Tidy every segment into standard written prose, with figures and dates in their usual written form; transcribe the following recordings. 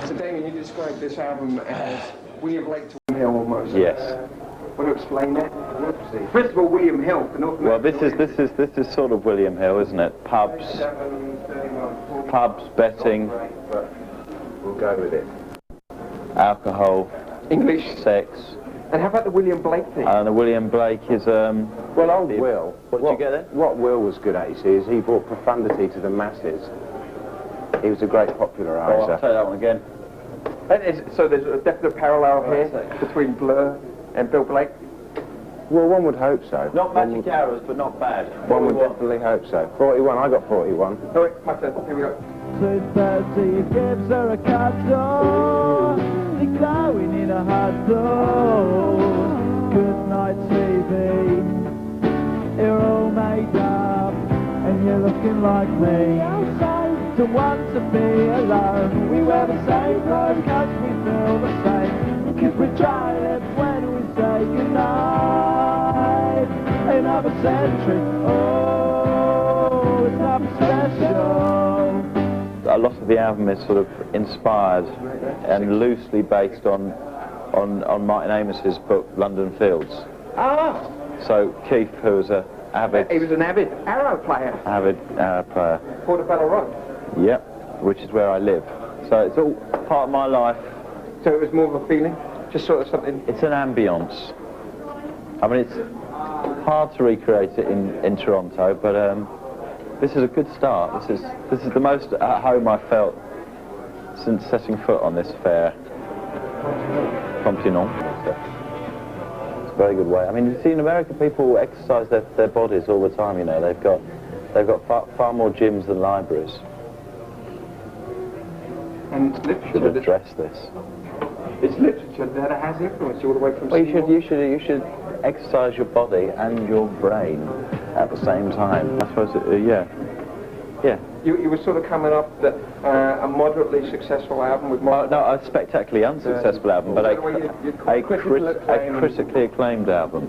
So Damon, you described this album as William Blake to William Hill almost. Yes. Want to explain that? First of all, William Hill. Well, this is sort of William Hill, isn't it? Pubs, betting. We'll go with it. Alcohol, English, sex. And how about the William Blake thing? And the William Blake is Well, old Will. What did you get there? What Will was good at, you see, is he brought profundity to the masses. He was a great populariser. Oh, I'll tell you that one again. So there's a definite parallel here between Blur and Bill Blake? Well, one would hope so. Not magic hours, but not bad. One would definitely hope so. 41, I got 41. Oh wait, my turn. Here we go. 2:30 gives her a cut door, they're glowing in a hot door. Good night TV, you're all made up and you're looking like me. To want to be alone, we wear the same clothes cause we feel the same, cause we dry lips when we say goodnight. Another century, oh, it's nothing special. A lot of the album is sort of inspired and loosely based on Martin Amos's book London Fields. Ah! So Keith, who was He was an avid arrow player. Portobello Road. Yep, which is where I live. So it's all part of my life. So it was more of a feeling? Just sort of something? It's an ambience. I mean, it's hard to recreate it in Toronto, but this is a good start. This is the most at home I felt since setting foot on this fair. Continent. It's a very good way. I mean, you see in America people exercise their bodies all the time, you know. They've got far more gyms than libraries. And it's literature. Should address this. It's literature that has influenced you all the way from. Well, you should exercise your body and your brain at the same time. I suppose, yeah. You were sort of coming up that a moderately successful album with more. No, a spectacularly unsuccessful album, but a critically acclaimed album.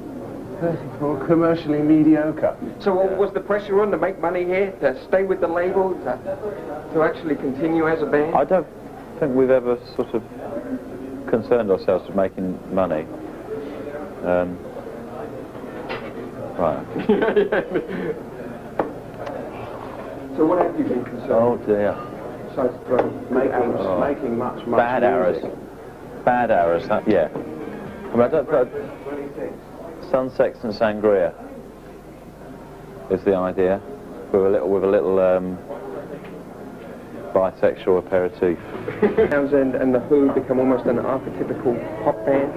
Or commercially mediocre. So was the pressure on to make money here, to stay with the label, to actually continue as a band? I don't think we've ever sort of concerned ourselves with making money. Right. So what have you been concerned? Oh dear. Besides Making much Bad music. arrows. Bad arrows. Yeah. I mean, I don't. Sun, Sex and Sangria is the idea, with a little bisexual aperitif. Townsend and the Who become almost an archetypical pop band.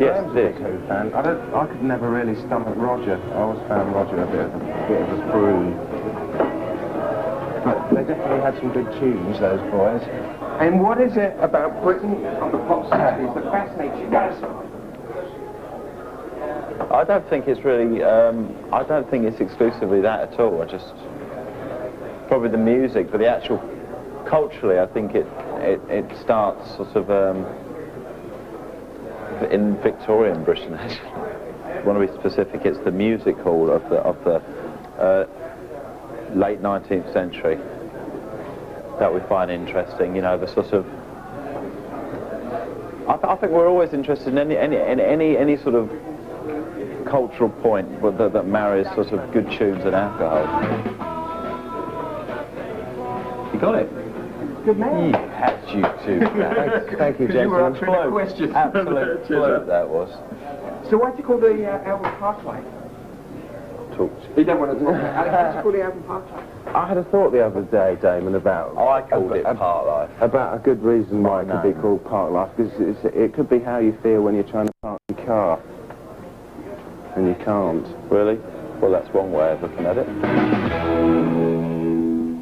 Yes, it is. And I could never really stomach Roger. I always found Roger a bit of a spoon. But they definitely had some good tunes, those boys. And what is it about Britain on the pop 60s that fascinates you guys? I don't think it's really. I don't think it's exclusively that at all. Probably the music, but the actual culturally, I think it starts sort of in Victorian Britain. Actually, I want to be specific. It's the music hall of the late 19th century that we find interesting. You know, the sort of. I think we're always interested in any sort of cultural point that marries sort of good tunes and alcohol. You got it? Good man. You had you too. Thank you, gentlemen. Absolute float that was. So why'd you call the album Parklight? You don't want to talk about it. Why'd you call the album Parklight? I had a thought the other day, Damon, about... I called it Park Life. About a good reason why it could be called Park Life, because it could be how you feel when you're trying to park your car. And you can't. Really? Well, that's one way of looking at it.